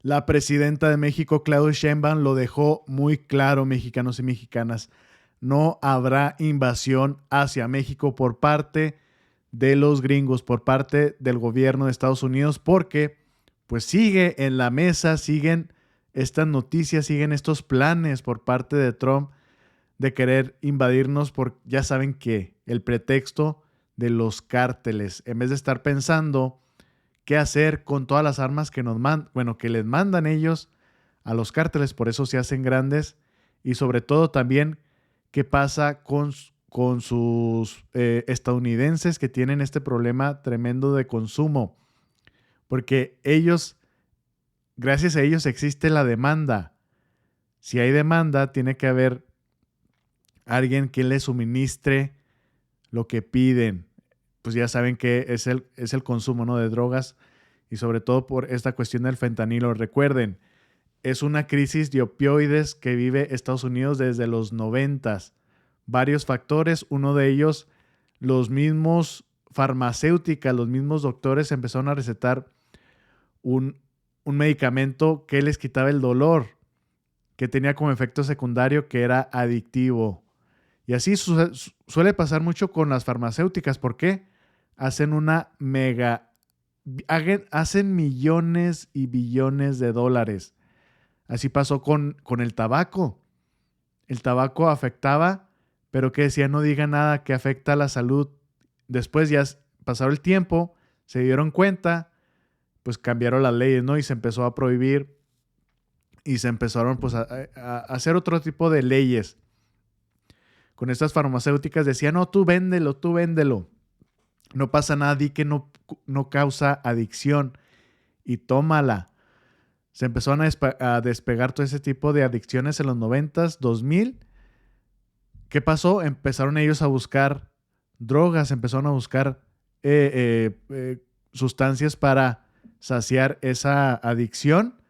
La presidenta de México, Claudia Sheinbaum, lo dejó muy claro, mexicanos y mexicanas. No habrá invasión hacia México por parte de los gringos, por parte del gobierno de Estados Unidos, porque pues sigue en la mesa, siguen estas noticias, siguen estos planes por parte de Trump de querer invadirnos por, ya saben que, el pretexto de los cárteles, en vez de estar pensando qué hacer con todas las armas que que les mandan ellos a los cárteles, por eso se hacen grandes, y sobre todo también qué pasa con sus estadounidenses que tienen este problema tremendo de consumo, porque ellos, gracias a ellos existe la demanda. Si hay demanda, tiene que haber alguien que les suministre lo que piden. Pues ya saben que es el consumo, ¿no?, de drogas, y sobre todo por esta cuestión del fentanilo. Recuerden, es una crisis de opioides que vive Estados Unidos desde los 90s. Varios factores, uno de ellos, los mismos farmacéuticas, los mismos doctores empezaron a recetar un, un medicamento que les quitaba el dolor, que tenía como efecto secundario que era adictivo. Y así suele pasar mucho con las farmacéuticas. ¿Por qué? Hacen hacen millones y billones de dólares. Así pasó con el tabaco. El tabaco afectaba, pero que decía, no diga nada que afecta a la salud. Después ya pasado el tiempo, se dieron cuenta, pues cambiaron las leyes, ¿no? Y se empezó a prohibir y se empezaron pues a hacer otro tipo de leyes. Con estas farmacéuticas decían, no, tú véndelo, no pasa nada, di que no causa adicción y tómala. Se empezaron a despegar todo ese tipo de adicciones en los 90s, 2000. ¿Qué pasó? Empezaron ellos a buscar drogas, empezaron a buscar sustancias para saciar esa adicción,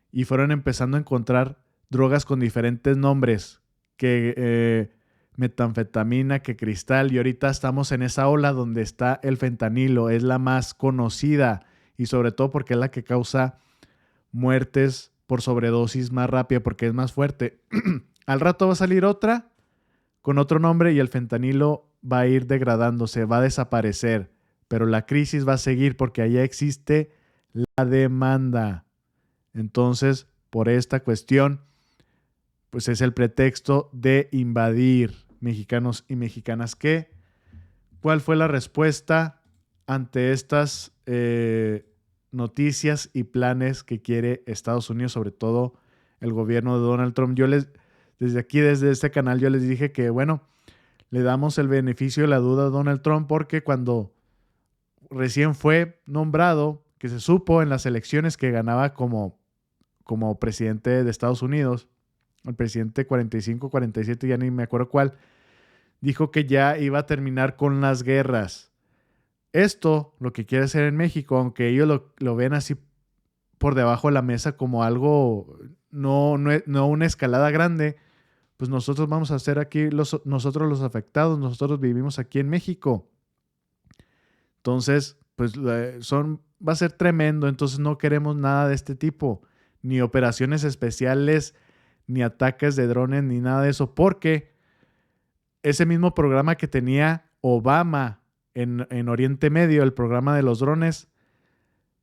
y fueron empezando a encontrar drogas con diferentes nombres, que metanfetamina, que cristal, y ahorita estamos en esa ola donde está el fentanilo, es la más conocida, y sobre todo porque es la que causa muertes por sobredosis más rápida, porque es más fuerte. Al rato va a salir otra con otro nombre y el fentanilo va a ir degradándose, va a desaparecer, pero la crisis va a seguir porque allá existe la demanda. Entonces, por esta cuestión, pues es el pretexto de invadir, mexicanos y mexicanas. ¿Cuál fue la respuesta ante estas noticias y planes que quiere Estados Unidos, sobre todo el gobierno de Donald Trump? Desde este canal, yo les dije que, bueno, le damos el beneficio de la duda a Donald Trump, porque cuando recién fue nombrado, que se supo en las elecciones que ganaba como presidente de Estados Unidos, el presidente 45, 47, ya ni me acuerdo cuál, dijo que ya iba a terminar con las guerras. Esto, lo que quiere hacer en México, aunque ellos lo ven así por debajo de la mesa como algo, no una escalada grande, pues nosotros vamos a ser aquí nosotros los afectados, nosotros vivimos aquí en México. Entonces, pues va a ser tremendo, entonces no queremos nada de este tipo, ni operaciones especiales, ni ataques de drones, ni nada de eso, porque ese mismo programa que tenía Obama en Oriente Medio, el programa de los drones,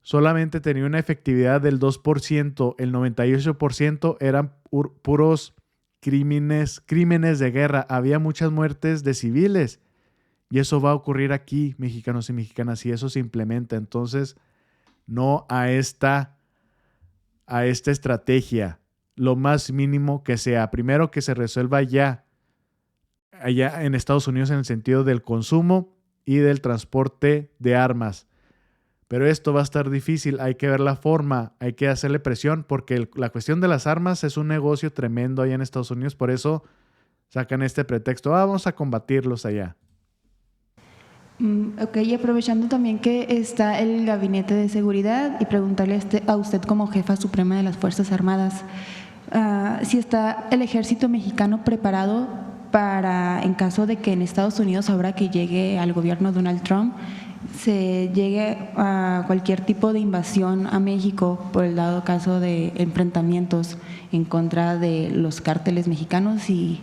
solamente tenía una efectividad del 2%, el 98% eran puros crímenes de guerra, había muchas muertes de civiles, y eso va a ocurrir aquí, mexicanos y mexicanas, si eso se implementa. Entonces, no a esta estrategia, lo más mínimo que sea. Primero, que se resuelva allá en Estados Unidos en el sentido del consumo y del transporte de armas. Pero esto va a estar difícil, hay que ver la forma, hay que hacerle presión, porque la cuestión de las armas es un negocio tremendo allá en Estados Unidos, por eso sacan este pretexto, vamos a combatirlos allá. Ok, y aprovechando también que está el Gabinete de Seguridad, y preguntarle a usted como jefa suprema de las Fuerzas Armadas, si está el ejército mexicano preparado para, en caso de que en Estados Unidos, ahora que llegue al gobierno Donald Trump, se llegue a cualquier tipo de invasión a México por el dado caso de enfrentamientos en contra de los cárteles mexicanos y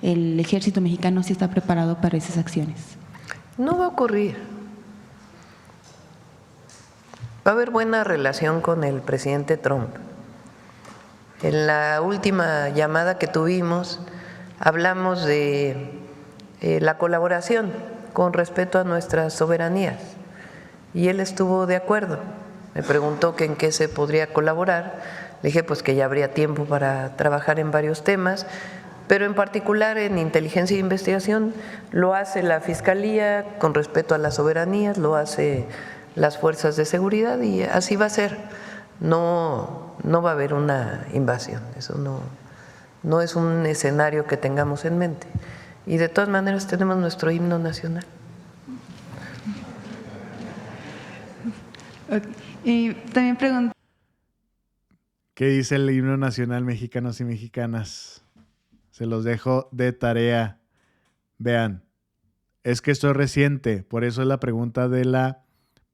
el ejército mexicano sí está preparado para esas acciones. No va a ocurrir. Va a haber buena relación con el presidente Trump. En la última llamada que tuvimos hablamos de la colaboración con respecto a nuestras soberanías y él estuvo de acuerdo. Me preguntó que en qué se podría colaborar. Le dije pues que ya habría tiempo para trabajar en varios temas, pero en particular en inteligencia e investigación lo hace la Fiscalía con respecto a las soberanías, lo hace las fuerzas de seguridad y así va a ser. No va a haber una invasión, eso no es un escenario que tengamos en mente. Y de todas maneras tenemos nuestro himno nacional. Y también pregunto. ¿Qué dice el himno nacional, mexicanos y mexicanas? Se los dejo de tarea. Vean, es que esto es reciente, por eso es la pregunta de la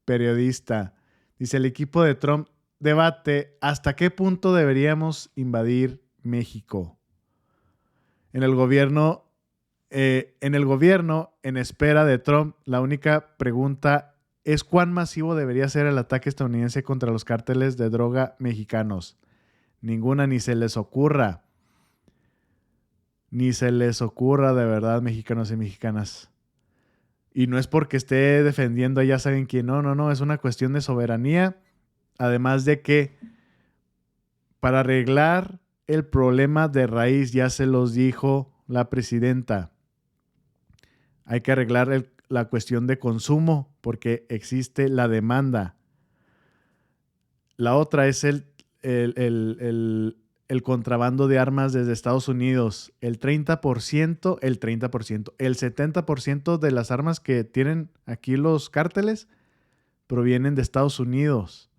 periodista. Dice, el equipo de Trump debate hasta qué punto deberíamos invadir México. En el gobierno, en espera de Trump, la única pregunta es cuán masivo debería ser el ataque estadounidense contra los cárteles de droga mexicanos. Ninguna, ni se les ocurra. Ni se les ocurra, de verdad, mexicanos y mexicanas. Y no es porque esté defendiendo, ya saben quién, no, es una cuestión de soberanía. Además de que para arreglar el problema de raíz, ya se los dijo la presidenta, hay que arreglar la cuestión de consumo porque existe la demanda. La otra es el contrabando de armas desde Estados Unidos. El 70% de las armas que tienen aquí los cárteles provienen de Estados Unidos.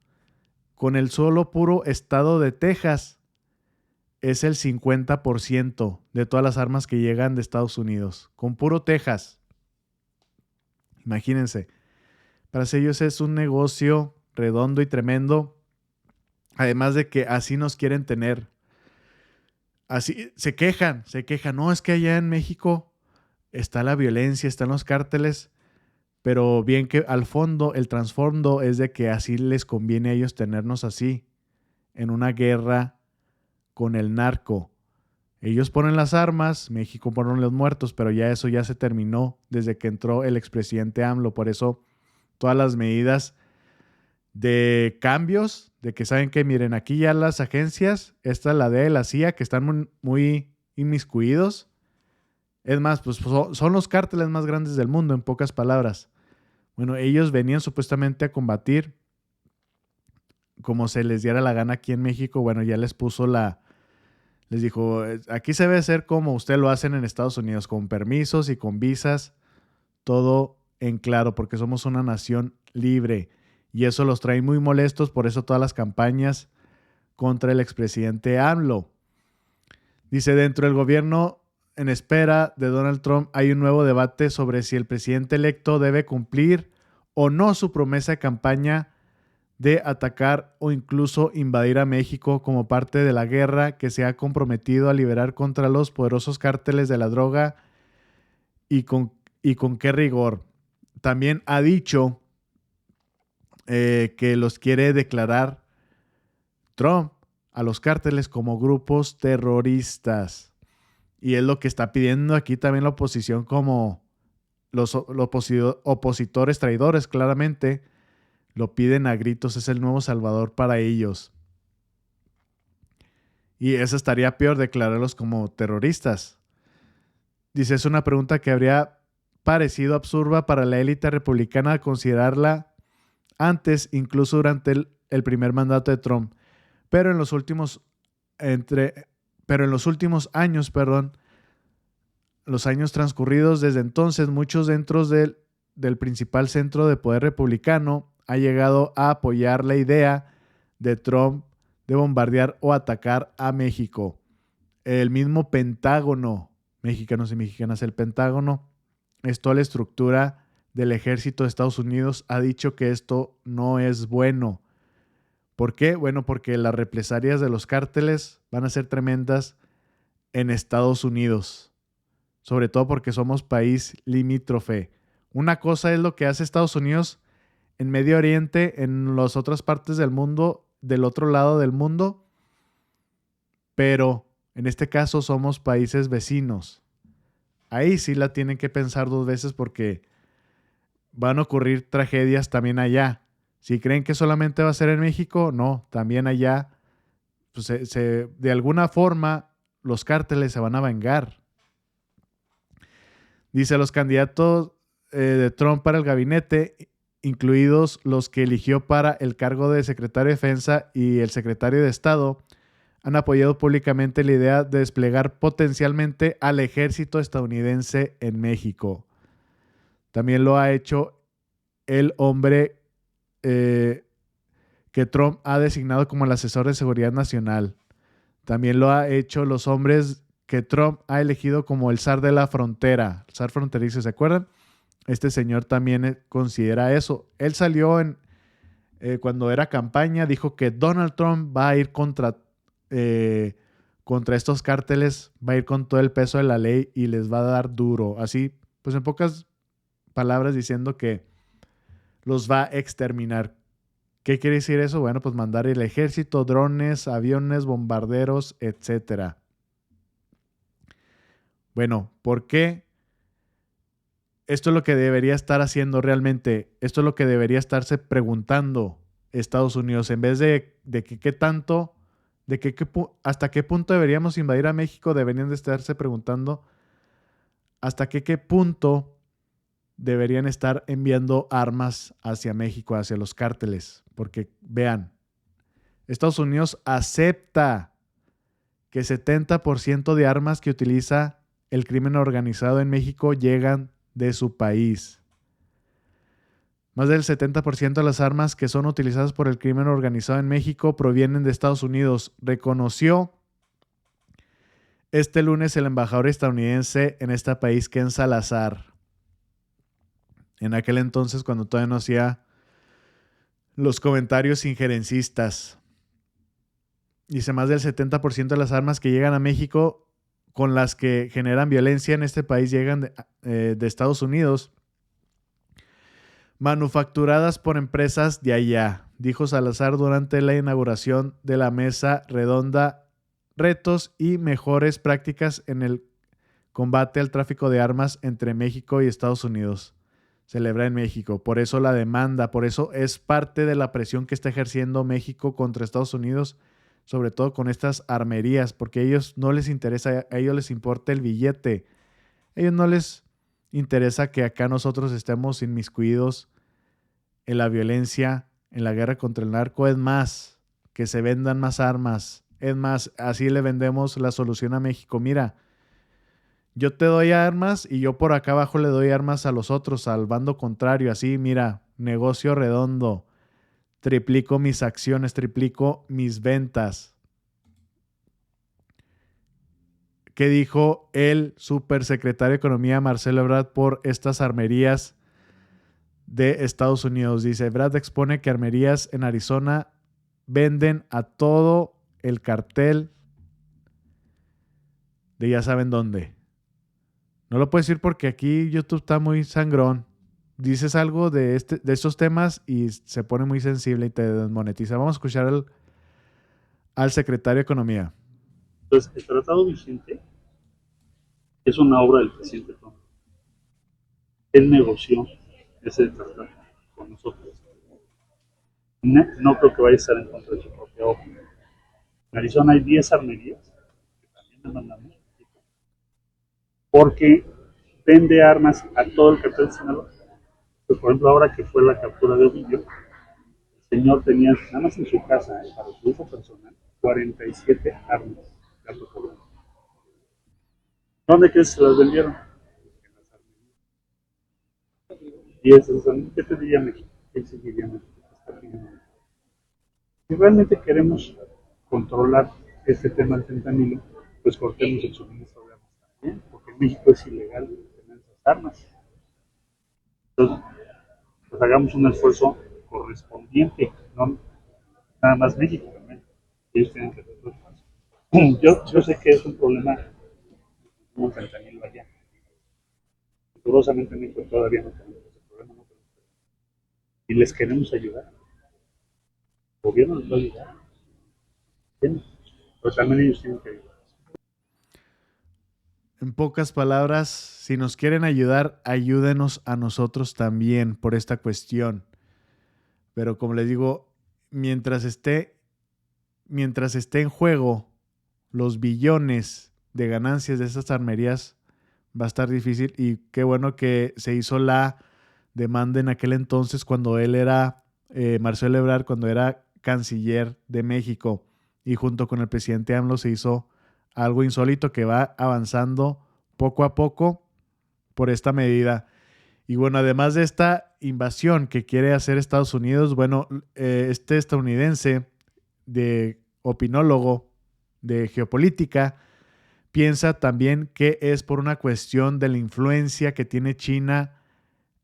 Con el solo puro estado de Texas es el 50% de todas las armas que llegan de Estados Unidos. Con puro Texas. Imagínense. Para ellos es un negocio redondo y tremendo. Además de que así nos quieren tener. Así se quejan. No, es que allá en México está la violencia, están los cárteles. Pero bien que al fondo, el trasfondo es de que así les conviene a ellos tenernos así, en una guerra con el narco. Ellos ponen las armas, México pone los muertos, pero ya eso ya se terminó desde que entró el expresidente AMLO. Por eso todas las medidas de cambios, de que saben que miren, aquí ya las agencias, esta la DEA y la CIA, que están muy inmiscuidos. Es más, pues son los cárteles más grandes del mundo, en pocas palabras. Bueno, ellos venían supuestamente a combatir como se les diera la gana aquí en México. Bueno, ya les dijo, aquí se debe hacer como ustedes lo hacen en Estados Unidos, con permisos y con visas, todo en claro, porque somos una nación libre. Y eso los trae muy molestos, por eso todas las campañas contra el expresidente AMLO. Dice, dentro del gobierno en espera de Donald Trump hay un nuevo debate sobre si el presidente electo debe cumplir o no su promesa de campaña de atacar o incluso invadir a México como parte de la guerra que se ha comprometido a liberar contra los poderosos cárteles de la droga y con qué rigor. También ha dicho que los quiere declarar Trump a los cárteles como grupos terroristas. Y es lo que está pidiendo aquí también la oposición, como los opositores traidores, claramente lo piden a gritos. Es el nuevo salvador para ellos. Y eso estaría peor, declararlos como terroristas. Dice, es una pregunta que habría parecido absurda para la élite republicana considerarla antes, incluso durante el primer mandato de Trump. Pero en los últimos años, los años transcurridos desde entonces, muchos dentro del principal centro de poder republicano ha llegado a apoyar la idea de Trump de bombardear o atacar a México. El mismo Pentágono, mexicanos y mexicanas, el Pentágono es toda la estructura del ejército de Estados Unidos ha dicho que esto no es bueno. ¿Por qué? Bueno, porque las represalias de los cárteles van a ser tremendas en Estados Unidos, sobre todo porque somos país limítrofe. Una cosa es lo que hace Estados Unidos en Medio Oriente, en las otras partes del mundo, del otro lado del mundo, pero en este caso somos países vecinos. Ahí sí la tienen que pensar dos veces porque van a ocurrir tragedias también allá. Si creen que solamente va a ser en México, no, también allá, pues de alguna forma los cárteles se van a vengar. Dice, los candidatos de Trump para el gabinete, incluidos los que eligió para el cargo de secretario de Defensa y el secretario de Estado, han apoyado públicamente la idea de desplegar potencialmente al ejército estadounidense en México. También lo ha hecho el hombre que Trump ha designado como el asesor de seguridad nacional. También lo ha hecho los hombres que Trump ha elegido como el zar de la frontera, el zar fronterizo, ¿se acuerdan? Este señor también considera eso. Él salió cuando era campaña, dijo que Donald Trump va a ir contra estos cárteles, va a ir con todo el peso de la ley y les va a dar duro. Así, pues en pocas palabras diciendo que los va a exterminar. ¿Qué quiere decir eso? Bueno, pues mandar el ejército, drones, aviones, bombarderos, etcétera. Bueno, ¿por qué? Esto es lo que debería estar haciendo realmente. Esto es lo que debería estarse preguntando Estados Unidos. En vez de que qué tanto, hasta qué punto deberíamos invadir a México, deberían de estarse preguntando hasta qué punto deberían estar enviando armas hacia México, hacia los cárteles. Porque vean, Estados Unidos acepta que 70% de armas que utiliza el crimen organizado en México llegan de su país. Más del 70% de las armas que son utilizadas por el crimen organizado en México provienen de Estados Unidos. Reconoció este lunes el embajador estadounidense en este país, Ken Salazar. En aquel entonces, cuando todavía no hacía los comentarios injerencistas. Dice, más del 70% de las armas que llegan a México con las que generan violencia en este país llegan de Estados Unidos, manufacturadas por empresas de allá, dijo Salazar durante la inauguración de la mesa redonda Retos y mejores prácticas en el combate al tráfico de armas entre México y Estados Unidos. Celebra en México. Por eso la demanda, por eso es parte de la presión que está ejerciendo México contra Estados Unidos, sobre todo con estas armerías, porque a ellos no les interesa, a ellos les importa el billete. A ellos no les interesa que acá nosotros estemos inmiscuidos en la violencia, en la guerra contra el narco. Es más, que se vendan más armas. Es más, así le vendemos la solución a México. Mira, yo te doy armas y yo por acá abajo le doy armas a los otros, al bando contrario. Así, mira, negocio redondo. Triplico mis acciones, triplico mis ventas. ¿Qué dijo el supersecretario de Economía, Marcelo Ebrard, por estas armerías de Estados Unidos? Dice, Ebrard expone que armerías en Arizona venden a todo el cartel de ya saben dónde. No lo puedo decir porque aquí YouTube está muy sangrón. Dices algo de estos temas y se pone muy sensible y te desmonetiza. Vamos a escuchar al secretario de Economía. Entonces, el tratado vigente es una obra del presidente Trump. Él negoció ese tratado con nosotros. No creo que vaya a estar en contra de su propia obra. En Arizona hay 10 armerías que también demandamos porque vende armas a todo el cartel de Sinaloa. Pues, por ejemplo, ahora que fue la captura de Ovidio, el señor tenía nada más en su casa, para su uso personal, 47 armas de alto calibre. ¿Dónde crees que se las vendieron? En las armerías. Y eso, ¿qué te diría México? ¿Qué exigiría México? Si realmente queremos controlar este tema del fentanilo, pues cortemos el suministro de armas también, porque en México es ilegal tener esas armas. Entonces, pues hagamos un esfuerzo correspondiente, no nada más México también. Ellos tienen que hacer su esfuerzo. Yo sé que es un problema como el fentanilo allá. Rigurosamente en México todavía no tenemos ese problema, no tenemos. Y les queremos ayudar. El gobierno les va a ayudar. ¿Entiendes? Pero también ellos tienen que ayudar. En pocas palabras, si nos quieren ayudar, ayúdenos a nosotros también por esta cuestión. Pero como les digo, mientras esté en juego los billones de ganancias de estas armerías, va a estar difícil. Y qué bueno que se hizo la demanda en aquel entonces cuando él era, Marcelo Ebrard, cuando era canciller de México. Y junto con el presidente AMLO se hizo algo insólito que va avanzando poco a poco por esta medida. Y bueno, además de esta invasión que quiere hacer Estados Unidos, bueno, este estadounidense de opinólogo de geopolítica piensa también que es por una cuestión de la influencia que tiene China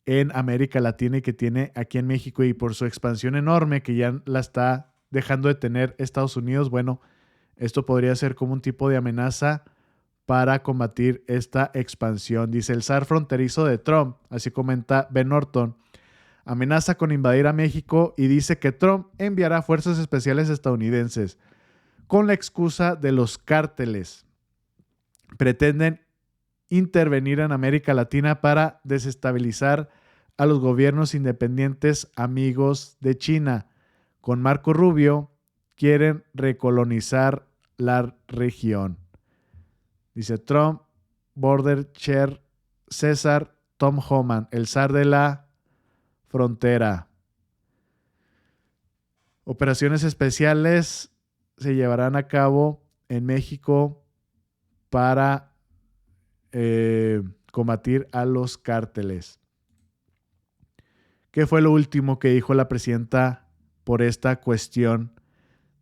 en América Latina y que tiene aquí en México, y por su expansión enorme que ya la está dejando de tener Estados Unidos. Bueno, esto podría ser como un tipo de amenaza para combatir esta expansión. Dice el zar fronterizo de Trump, así comenta Ben Norton, amenaza con invadir a México y dice que Trump enviará fuerzas especiales estadounidenses con la excusa de los cárteles. Pretenden intervenir en América Latina para desestabilizar a los gobiernos independientes amigos de China. Con Marco Rubio quieren recolonizar la región. Dice Trump, Border Chair César Tom Homan, el zar de la frontera. Operaciones especiales se llevarán a cabo en México para combatir a los cárteles. ¿Qué fue lo último que dijo la presidenta por esta cuestión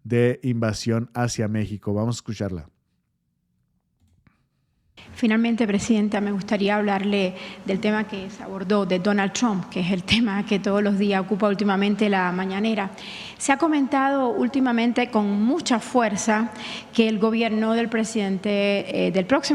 de invasión hacia México? Vamos a escucharla. Finalmente, Presidenta, me gustaría hablarle del tema que se abordó de Donald Trump, que es el tema que todos los días ocupa últimamente la mañanera. Se ha comentado últimamente con mucha fuerza que el gobierno del próximo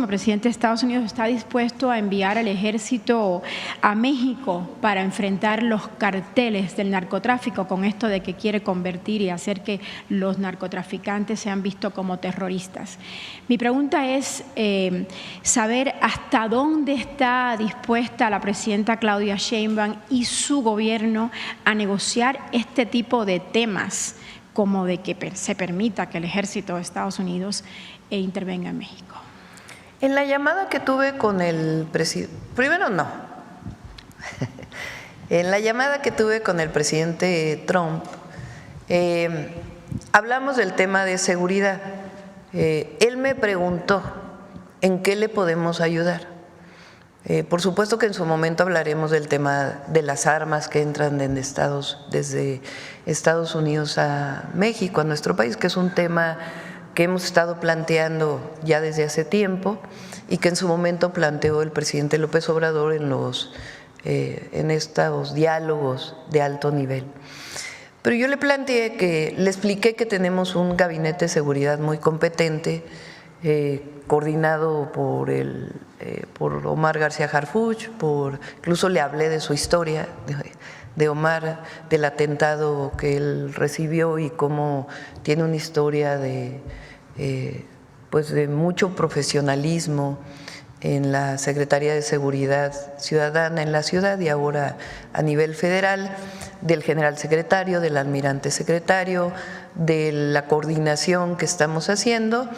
presidente de Estados Unidos está dispuesto a enviar al ejército a México para enfrentar los carteles del narcotráfico, con esto de que quiere convertir y hacer que los narcotraficantes sean vistos como terroristas. Mi pregunta es saber hasta dónde está dispuesta la presidenta Claudia Sheinbaum y su gobierno a negociar este tipo de temas, como de que se permita que el ejército de Estados Unidos intervenga en México. En la llamada que tuve con el presidente, primero no, en la llamada que tuve con el presidente Trump, hablamos del tema de seguridad. Él me preguntó ¿en qué le podemos ayudar? Por supuesto que en su momento hablaremos del tema de las armas que entran desde Estados Unidos a México, a nuestro país, que es un tema que hemos estado planteando ya desde hace tiempo y que en su momento planteó el presidente López Obrador en estos diálogos de alto nivel. Pero yo le expliqué que tenemos un gabinete de seguridad muy competente, coordinado por Omar García Harfuch, incluso le hablé de su historia, de Omar, del atentado que él recibió y cómo tiene una historia de mucho profesionalismo en la Secretaría de Seguridad Ciudadana en la ciudad y ahora a nivel federal, del general secretario, del almirante secretario, de la coordinación que estamos haciendo.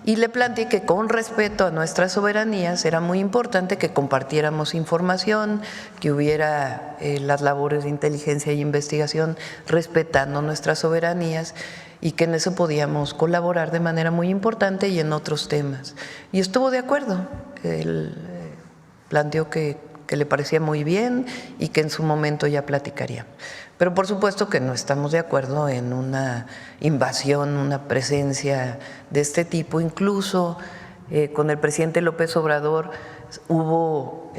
Y le planteé que con respeto a nuestras soberanías era muy importante que compartiéramos información, que hubiera las labores de inteligencia y investigación respetando nuestras soberanías y que en eso podíamos colaborar de manera muy importante y en otros temas. Y estuvo de acuerdo. Él planteó que le parecía muy bien y que en su momento ya platicaríamos. Pero por supuesto que no estamos de acuerdo en una invasión, una presencia de este tipo. Incluso con el presidente López Obrador hubo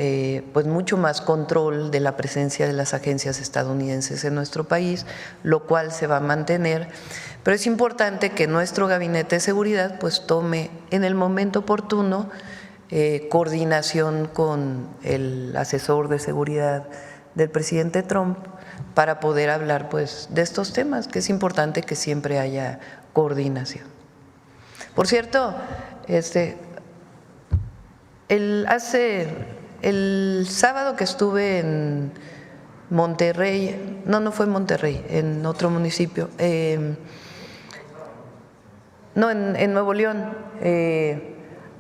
pues mucho más control de la presencia de las agencias estadounidenses en nuestro país, lo cual se va a mantener. Pero es importante que nuestro gabinete de seguridad pues tome en el momento oportuno coordinación con el asesor de seguridad del presidente Trump para poder hablar pues de estos temas, que es importante que siempre haya coordinación. Por cierto, el sábado que estuve en Monterrey, no fue en Monterrey, en otro municipio, en Nuevo León,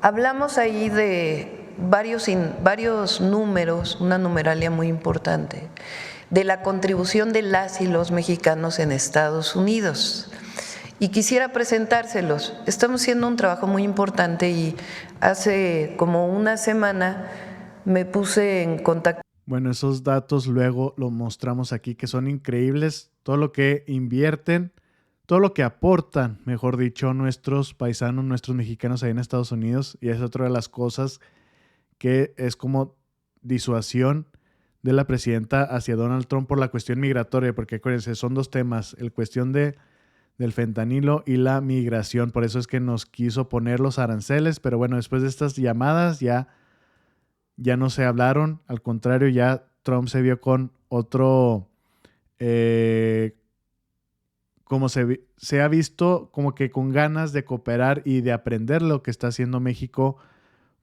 hablamos ahí de varios números, una numeralia muy importante, de la contribución de las y los mexicanos en Estados Unidos. Y quisiera presentárselos. Estamos haciendo un trabajo muy importante y hace como una semana me puse en contacto. Bueno, esos datos luego los mostramos aquí, que son increíbles. Todo lo que invierten, todo lo que aportan, mejor dicho, nuestros paisanos, nuestros mexicanos ahí en Estados Unidos. Y es otra de las cosas que es como disuasión de la presidenta hacia Donald Trump por la cuestión migratoria, porque acuérdense, son dos temas, el cuestión del fentanilo y la migración. Por eso es que nos quiso poner los aranceles, pero bueno, después de estas llamadas ya no se hablaron. Al contrario, ya Trump se vio con otro, como se ha visto como que con ganas de cooperar y de aprender lo que está haciendo México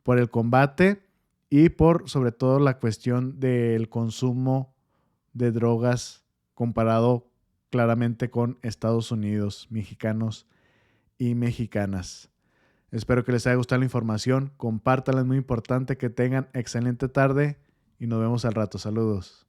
por el combate y por sobre todo la cuestión del consumo de drogas comparado claramente con Estados Unidos, mexicanos y mexicanas. Espero que les haya gustado la información, compártanla, es muy importante, que tengan excelente tarde y nos vemos al rato. Saludos.